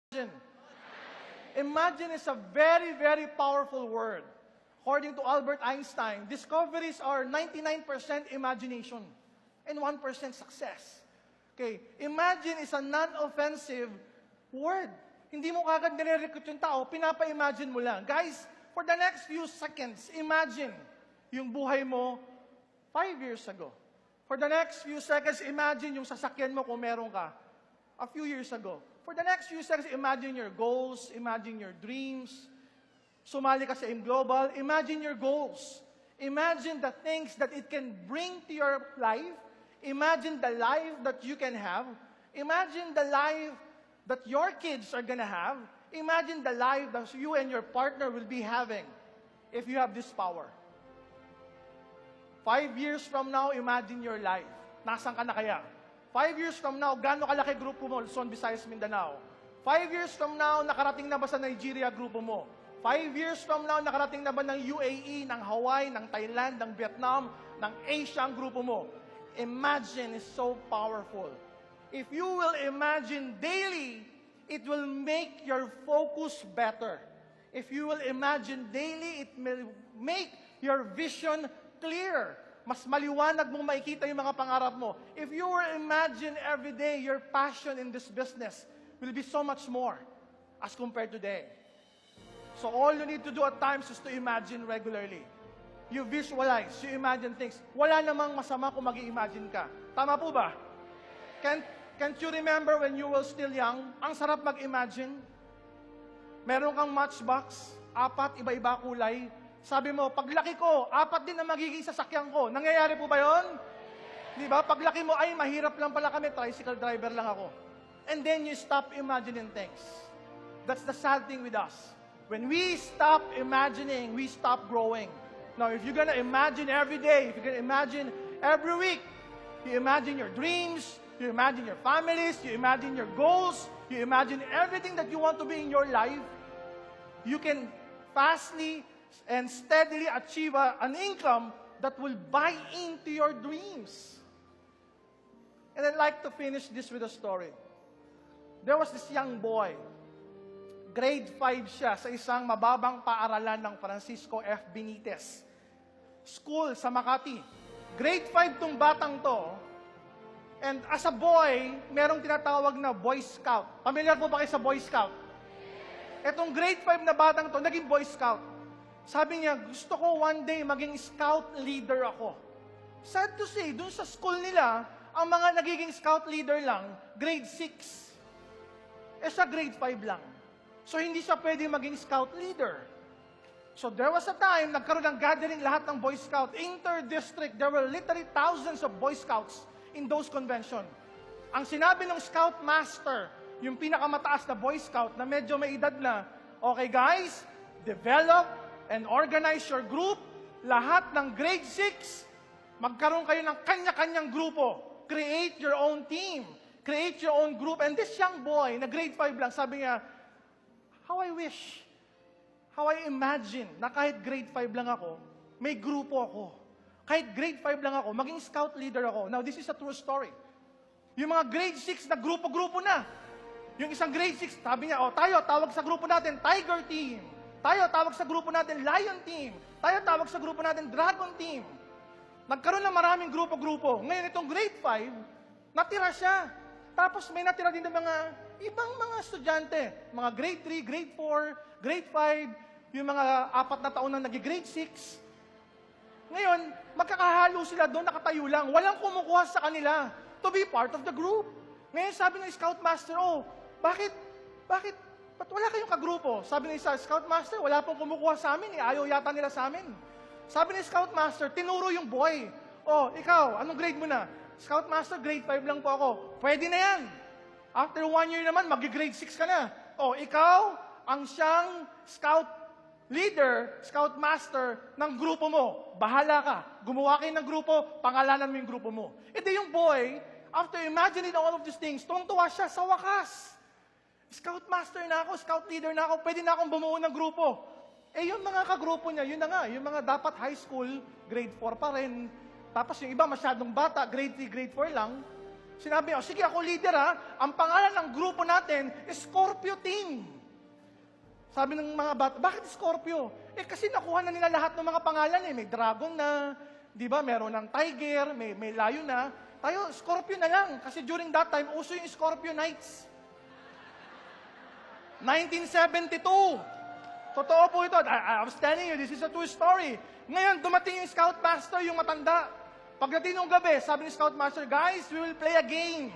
Imagine. Imagine is a very, very powerful word. According to Albert Einstein, discoveries are 99% imagination and 1% success. Okay, imagine is a non-offensive word. Hindi mo kagad nire-recruit yung tao, pinapa-imagine mo lang. Guys, for the next few seconds, imagine yung buhay mo 5 years ago. For the next few seconds, imagine yung sasakyan mo kung meron ka a few years ago. For the next few seconds, imagine your goals, imagine your dreams. Sumali ka sa Global, imagine your goals. Imagine the things that it can bring to your life. Imagine the life that you can have. Imagine the life that your kids are gonna have. Imagine the life that you and your partner will be having if you have this power. 5 years from now, imagine your life. Nasaan ka na kaya? 5 years from now, gaano kalaki grupo mo, Luzon, Visayas, Mindanao? 5 years from now, nakarating na ba sa Nigeria grupo mo? 5 years from now, nakarating na ba ng UAE, ng Hawaii, ng Thailand, ng Vietnam, ng Asia ang grupo mo? Imagine is so powerful. If you will imagine daily, it will make your focus better. If you will imagine daily, it will make your vision clear. Mas maliwanag mong makikita yung mga pangarap mo. If you will imagine every day, your passion in this business will be so much more as compared to today. So all you need to do at times is to imagine regularly. You visualize, you imagine things. Wala namang masama kung mag-i-imagine ka. Tama po ba? Can't you remember when you were still young? Ang sarap mag-imagine. Meron kang matchbox, 4, iba-iba kulay. Sabi mo, paglaki ko, 4 din ang magiging sasakyan ko. Nangyayari po ba yun? Di ba? Paglaki mo, ay, mahirap lang pala kami, tricycle driver lang ako. And then you stop imagining things. That's the sad thing with us. When we stop imagining, we stop growing. Now, if you're gonna imagine every day, if you're gonna imagine every week, you imagine your dreams, you imagine your families, you imagine your goals, you imagine everything that you want to be in your life, you can fastly and steadily achieve an income that will buy into your dreams. And I'd like to finish this with a story. There was this young boy. Grade 5 siya sa isang mababang paaralan ng Francisco F. Benitez. School sa Makati. Grade 5 tong batang to. And as a boy, merong tinatawag na Boy Scout. Familiar po ba kayo sa Boy Scout? Etong grade 5 na batang to, naging Boy Scout. Sabi niya, gusto ko one day maging scout leader ako. Sad to say, dun sa school nila, ang mga nagiging scout leader lang, grade 6. Eh sa grade 5 lang. So hindi siya pwede maging scout leader. So there was a time, nagkaroon ng gathering lahat ng Boy Scout. Inter-district, there were literally thousands of Boy Scouts in those convention. Ang sinabi ng scout master, yung pinakamataas na Boy Scout na medyo may edad na, okay guys, develop and organize your group, lahat ng grade 6, magkaroon kayo ng kanya-kanyang grupo. Create your own team. Create your own group. And this young boy, na grade 5 lang, sabi niya, how I wish, how I imagine na kahit grade 5 lang ako, may grupo ako. Kahit grade 5 lang ako, maging scout leader ako. Now, this is a true story. Yung mga grade 6 na grupo-grupo na. Yung isang grade 6, sabi niya, tayo, tawag sa grupo natin, Tiger Team. Tayo, tawag sa grupo natin, Lion Team. Tayo, tawag sa grupo natin, Dragon Team. Nagkaroon ng maraming grupo-grupo. Ngayon, itong grade 5, natira siya. Tapos may natira din ng mga ibang mga estudyante. Mga grade 3, grade 4, grade 5, yung mga 4 na taon na nag-grade 6. Ngayon, magkakahalo sila doon, nakatayo lang. Walang kumukuha sa kanila to be part of the group. Ngayon, sabi ng Scout Master, bakit wala kayong kagrupo? Sabi ng Scout Master, wala pong kumukuha sa amin, ayaw yata nila sa amin. Sabi ng Scout Master, tinuro yung boy. Ikaw, anong grade mo na? Scout Master, grade 5 lang po ako. Pwede na yan. After 1 year naman, mag-grade 6 ka na. Ikaw, ang siyang Scout leader, Scout Master ng grupo mo. Bahala ka. Gumawa kayo ng grupo, pangalanan mo yung grupo mo. Di yung boy, after imagining all of these things, tuwang-tuwa siya sa wakas. Scout Master na ako, Scout leader na ako, pwede na akong bumuo ng grupo. Yung mga kagrupo niya, yun na nga, yung mga dapat high school, grade 4 pa rin. Tapos yung iba masyadong bata, grade 3, grade 4 lang. Sinabi niya, sige ako leader ha, ang pangalan ng grupo natin is Scorpio Team. Sabi ng mga bata, bakit Scorpio? Kasi nakuha na nila lahat ng mga pangalan eh. May dragon na, di ba, meron ng tiger, may lion na. Tayo, Scorpio na lang. Kasi during that time, uso yung Scorpio Knights. 1972. Totoo po ito. I was telling you, this is a true story. Ngayon, dumating yung Scoutmaster, yung matanda. Pagdating ng gabi, sabi ni Scoutmaster, guys, we will play a game.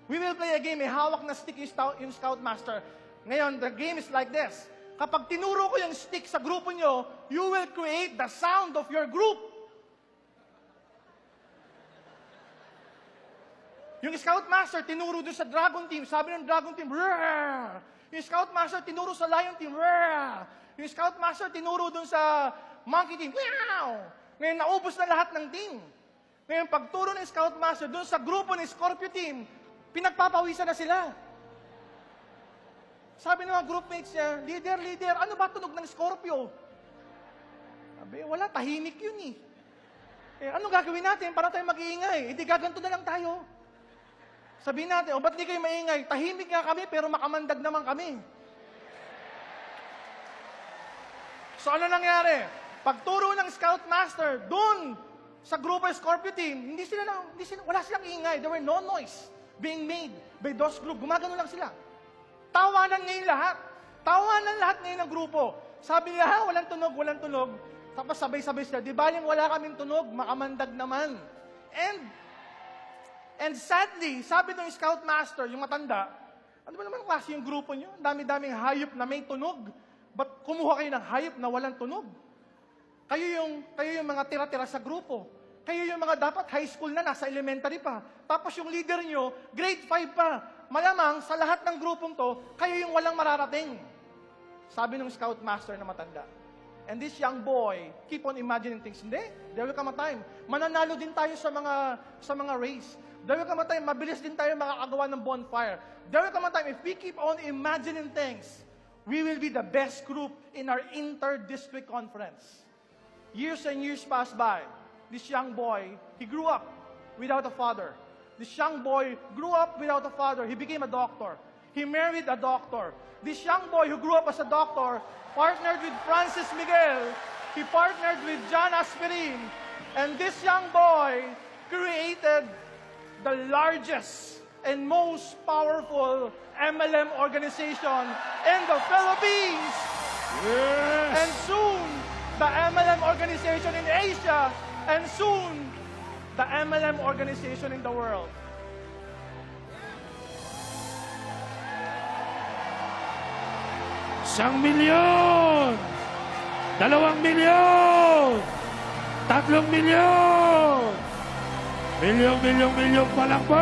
We will play a game. May hawak na stick yung Scoutmaster. Ngayon, the game is like this. Kapag tinuro ko yung stick sa grupo nyo, you will create the sound of your group. Yung Scoutmaster, tinuro dun sa Dragon Team. Sabi ng Dragon Team, "Roar!" Yung Scoutmaster, tinuro sa Lion Team, "Roar!" Yung Scoutmaster, tinuro dun sa Monkey Team, "Meow!" Ngayon, naubos na lahat ng team. Ngayon, pagturo ng Scoutmaster dun sa grupo ng Scorpio Team, pinagpapawisan na sila. Sabi ng mga groupmates niya, leader, ano ba tunog ng Scorpio? Sabi, wala, tahimik yun eh. Ano gagawin natin para tayo mag-iingay? Hindi gaganto na lang tayo. Sabihin natin, ba't di kayo maingay? Tahimik nga kami, pero makamandag naman kami. So ano nangyari? Pagturo ng Scoutmaster, dun sa grupo ng Scorpio Team, wala silang ingay. There were no noise being made by those group. Gumagano lang sila. Tawanan ngayon lahat. Tawanan lahat ngayon ng grupo. Sabi niya, walang tunog. Tapos sabay-sabay sila, di baling wala kaming tunog, makamandag naman. And sadly, sabi ng Scoutmaster, yung matanda, ano ba naman klase yung grupo nyo? Ang dami-daming hayop na may tunog. Ba't kumuha kayo ng hayop na walang tunog? Kayo yung mga tira-tira sa grupo. Kayo yung mga dapat high school na, nasa elementary pa. Tapos yung leader nyo, grade 5 pa. Malamang, sa lahat ng grupong to, kayo yung walang mararating. Sabi ng Scoutmaster na matanda. And this young boy, keep on imagining things. Hindi, there will come a time. Mananalo din tayo sa mga race. There will come a time, mabilis din tayo makakagawa ng bonfire. There will come a time, if we keep on imagining things, we will be the best group in our inter-district conference. Years and years passed by. This young boy, he grew up without a father. This young boy grew up without a father. He became a doctor. He married a doctor. This young boy who grew up as a doctor partnered with Francis Miguel. He partnered with John Aspirin. And this young boy created the largest and most powerful MLM organization in the Philippines. Yes! And soon, the MLM organization in Asia. And soon, the MLM organization in the world. Isang milyon! 2 milyon! 3 milyon! Milyong palakpak!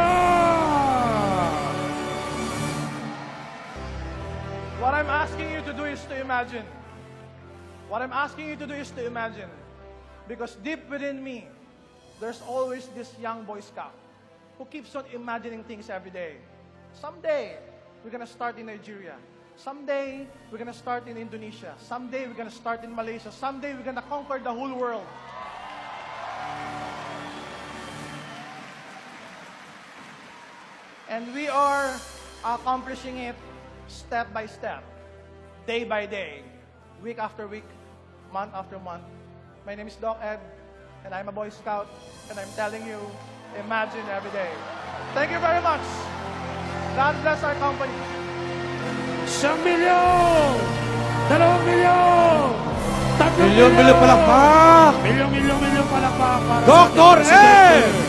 What I'm asking you to do is to imagine. What I'm asking you to do is to imagine. Because deep within me, there's always this young Boy Scout who keeps on imagining things every day. Someday, we're gonna start in Nigeria. Someday, we're gonna start in Indonesia. Someday, we're gonna start in Malaysia. Someday, we're gonna conquer the whole world. And we are accomplishing it step by step, day by day, week after week, month after month. My name is Doc Ed, and I'm a Boy Scout, and I'm telling you, imagine every day. Thank you very much. God bless our company. 1 milyon! 2 milyon! 3 Milyon palakpak! Milyong palakpak! para Dr. sa ating Ed! presidente.